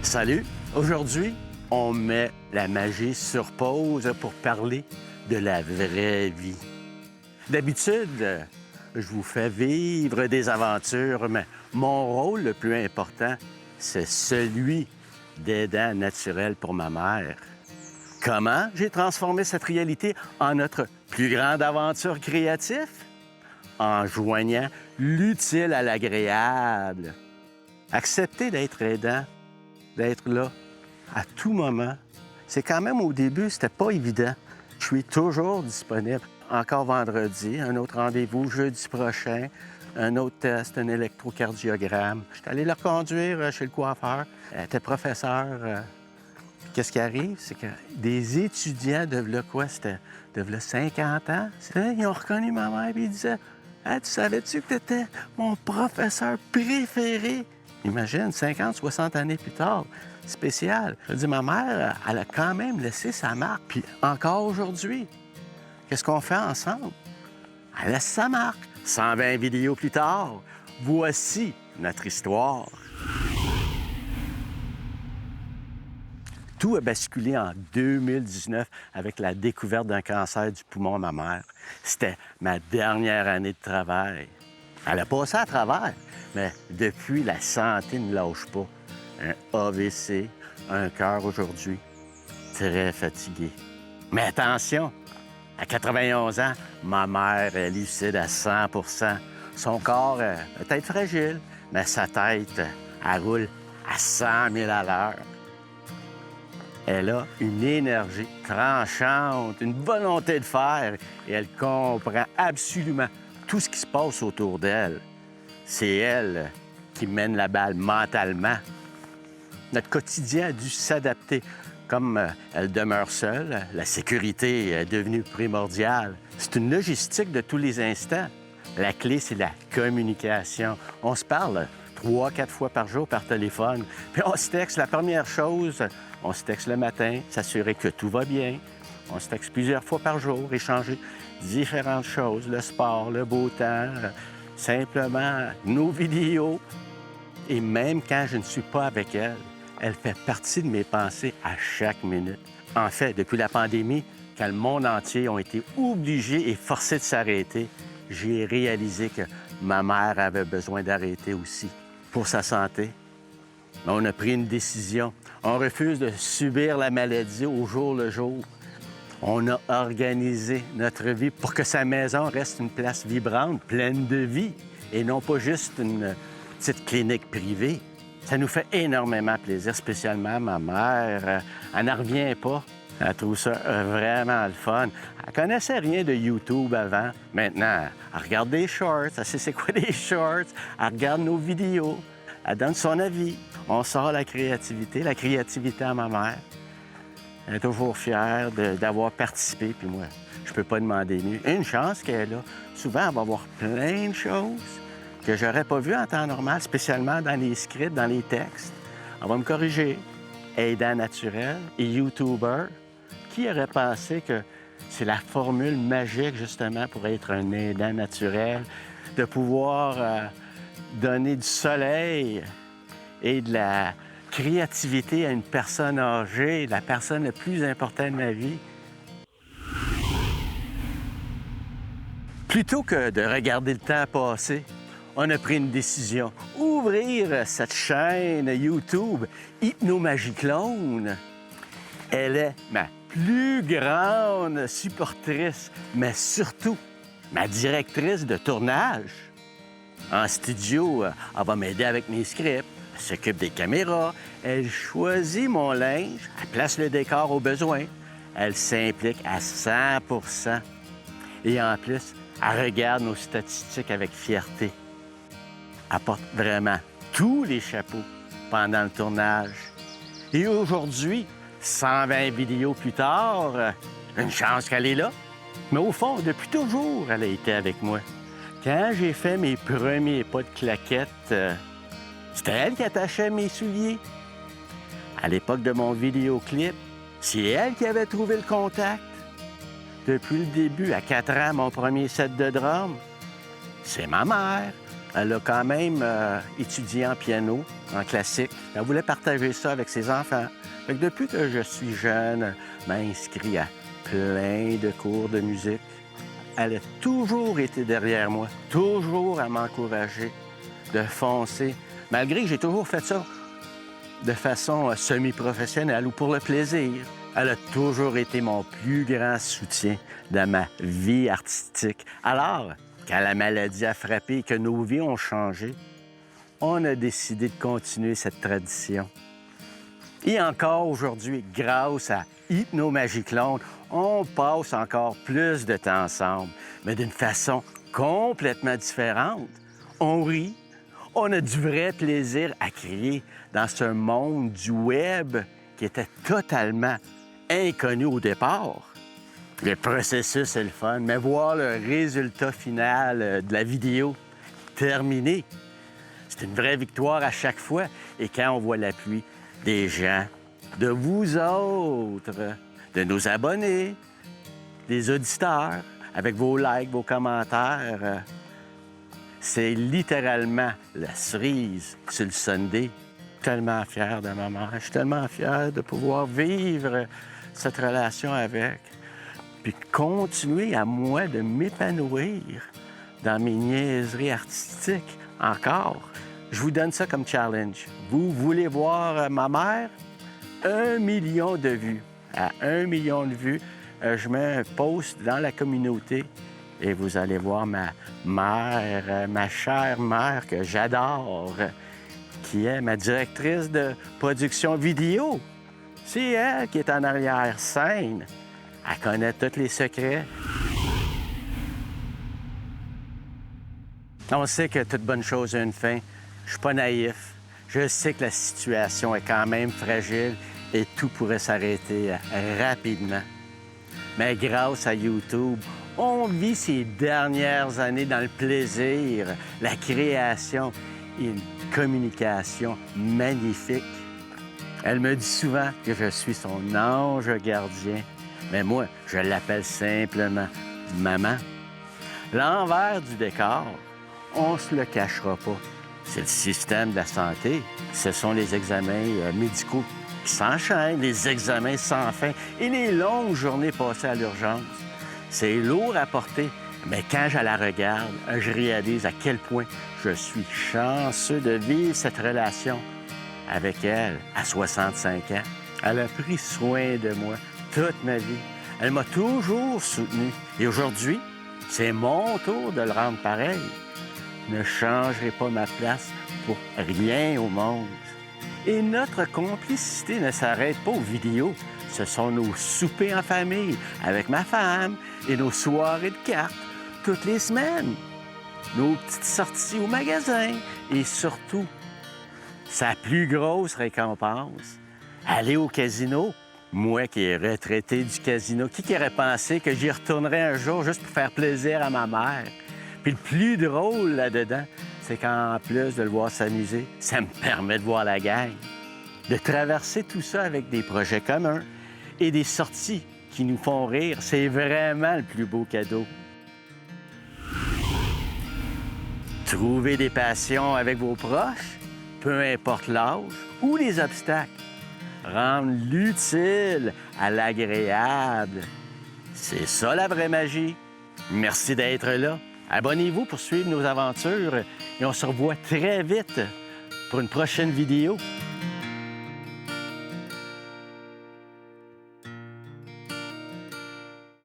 Salut! Aujourd'hui, on met la magie sur pause pour parler de la vraie vie. D'habitude, je vous fais vivre des aventures, mais mon rôle le plus important, c'est celui d'aidant naturel pour ma mère. Comment j'ai transformé cette réalité en notre plus grande aventure créative? En joignant l'utile à l'agréable. Accepter d'être aidant, d'être là à tout moment. C'est quand même au début, c'était pas évident. Je suis toujours disponible. Encore vendredi, un autre rendez-vous jeudi prochain, un autre test, un électrocardiogramme. Je suis allé le reconduire chez le coiffeur. Elle était professeure. Qu'est-ce qui arrive? C'est que des étudiants de là, quoi? C'était de là 50 ans. Ils ont reconnu ma mère et ils disaient hey, tu savais-tu que tu étais mon professeur préféré? Imagine, 50, 60 années plus tard. Spécial. Je dis, ma mère, elle a quand même laissé sa marque. Puis encore aujourd'hui, qu'est-ce qu'on fait ensemble? Elle laisse sa marque. 120 vidéos plus tard, voici notre histoire. Tout a basculé en 2019 avec la découverte d'un cancer du poumon à ma mère. C'était ma dernière année de travail. Elle a passé à travers, mais depuis, la santé ne lâche pas. Un AVC, un cœur aujourd'hui, très fatigué. Mais attention, à 91 ans, ma mère est lucide à 100 %. Son corps est peut-être fragile, mais sa tête, elle roule à 100 000 à l'heure. Elle a une énergie tranchante, une volonté de faire, et elle comprend absolument tout ce qui se passe autour d'elle. C'est elle qui mène la balle mentalement. Notre quotidien a dû s'adapter. Comme elle demeure seule, la sécurité est devenue primordiale. C'est une logistique de tous les instants. La clé, c'est la communication. On se parle 3-4 fois par jour par téléphone. Puis on se texte. La première chose, on se texte le matin, s'assurer que tout va bien. On se texte plusieurs fois par jour, échanger différentes choses, le sport, le beau temps, simplement nos vidéos. Et même quand je ne suis pas avec elle, elle fait partie de mes pensées à chaque minute. En fait, depuis la pandémie, quand le monde entier a été obligé et forcé de s'arrêter, j'ai réalisé que ma mère avait besoin d'arrêter aussi pour sa santé. On a pris une décision. On refuse de subir la maladie au jour le jour. On a organisé notre vie pour que sa maison reste une place vibrante, pleine de vie, et non pas juste une petite clinique privée. Ça nous fait énormément plaisir, spécialement ma mère. Elle n'en revient pas. Elle trouve ça vraiment le fun. Elle connaissait rien de YouTube avant. Maintenant, elle regarde des shorts. Elle sait c'est quoi des shorts. Elle regarde nos vidéos. Elle donne son avis. On sort la créativité à ma mère. Elle est toujours fière d'avoir participé. Puis moi, je peux pas demander mieux. Une chance qu'elle est là. Souvent, elle va voir plein de choses que j'aurais pas vues en temps normal, spécialement dans les scripts, dans les textes. Elle va me corriger. Aidant naturel et YouTuber. Qui aurait pensé que c'est la formule magique, justement, pour être un aidant naturel, de pouvoir donner du soleil et de la créativité à une personne âgée, la personne la plus importante de ma vie. Plutôt que de regarder le temps passer, on a pris une décision. Ouvrir cette chaîne YouTube Hypnomagie-Clone. Elle est ma plus grande supportrice, mais surtout ma directrice de tournage. En studio, elle va m'aider avec mes scripts, elle s'occupe des caméras, elle choisit mon linge, elle place le décor au besoin, elle s'implique à 100 %. Et en plus, elle regarde nos statistiques avec fierté. Elle porte vraiment tous les chapeaux pendant le tournage. Et aujourd'hui, 120 vidéos plus tard, une chance qu'elle est là. Mais au fond, depuis toujours, elle a été avec moi. Quand j'ai fait mes premiers pas de claquettes, c'était elle qui attachait mes souliers. À l'époque de mon vidéoclip, c'est elle qui avait trouvé le contact. Depuis le début, à 4 ans, mon premier set de drum, c'est ma mère. Elle a quand même étudié en piano, en classique. Elle voulait partager ça avec ses enfants. Fait que depuis que je suis jeune, elle m'a inscrit à plein de cours de musique. Elle a toujours été derrière moi, toujours à m'encourager de foncer, malgré que j'ai toujours fait ça de façon semi-professionnelle ou pour le plaisir. Elle a toujours été mon plus grand soutien dans ma vie artistique. Alors, quand la maladie a frappé et que nos vies ont changé, on a décidé de continuer cette tradition. Et encore aujourd'hui, grâce à Hypno-Magie-Clone, on passe encore plus de temps ensemble, mais d'une façon complètement différente. On rit, on a du vrai plaisir à créer dans ce monde du web qui était totalement inconnu au départ. Le processus est le fun, mais voir le résultat final de la vidéo terminée, c'est une vraie victoire à chaque fois. Et quand on voit l'appui des gens, de vous autres, de nos abonnés, des auditeurs, avec vos likes, vos commentaires, c'est littéralement la cerise sur le sundae. Je suis tellement fier de ma mère, je suis tellement fier de pouvoir vivre cette relation avec, puis continuer à moi de m'épanouir dans mes niaiseries artistiques encore. Je vous donne ça comme challenge. Vous voulez voir ma mère? 1 million de vues. À 1 million de vues, je mets un post dans la communauté et vous allez voir ma mère, ma chère mère que j'adore, qui est ma directrice de production vidéo. C'est elle qui est en arrière-scène. Elle connaît tous les secrets. On sait que toute bonne chose a une fin. Je suis pas naïf. Je sais que la situation est quand même fragile et tout pourrait s'arrêter rapidement. Mais grâce à YouTube, on vit ces dernières années dans le plaisir, la création et une communication magnifique. Elle me dit souvent que je suis son ange gardien, mais moi, je l'appelle simplement maman. L'envers du décor, on se le cachera pas. C'est le système de la santé. Ce sont les examens médicaux qui s'enchaînent, les examens sans fin et les longues journées passées à l'urgence. C'est lourd à porter, mais quand je la regarde, je réalise à quel point je suis chanceux de vivre cette relation avec elle à 65 ans. Elle a pris soin de moi toute ma vie. Elle m'a toujours soutenu. Et aujourd'hui, c'est mon tour de le rendre pareil. Je ne changerai pas ma place pour rien au monde. Et notre complicité ne s'arrête pas aux vidéos. Ce sont nos soupers en famille avec ma femme et nos soirées de cartes toutes les semaines. Nos petites sorties au magasin et surtout, sa plus grosse récompense, aller au casino. Moi qui est retraité du casino, qui aurait pensé que j'y retournerais un jour juste pour faire plaisir à ma mère? Puis le plus drôle là-dedans, c'est qu'en plus de le voir s'amuser, ça me permet de voir la gang, de traverser tout ça avec des projets communs et des sorties qui nous font rire. C'est vraiment le plus beau cadeau. Trouver des passions avec vos proches, peu importe l'âge ou les obstacles. Rendre l'utile à l'agréable. C'est ça la vraie magie. Merci d'être là. Abonnez-vous pour suivre nos aventures et on se revoit très vite pour une prochaine vidéo.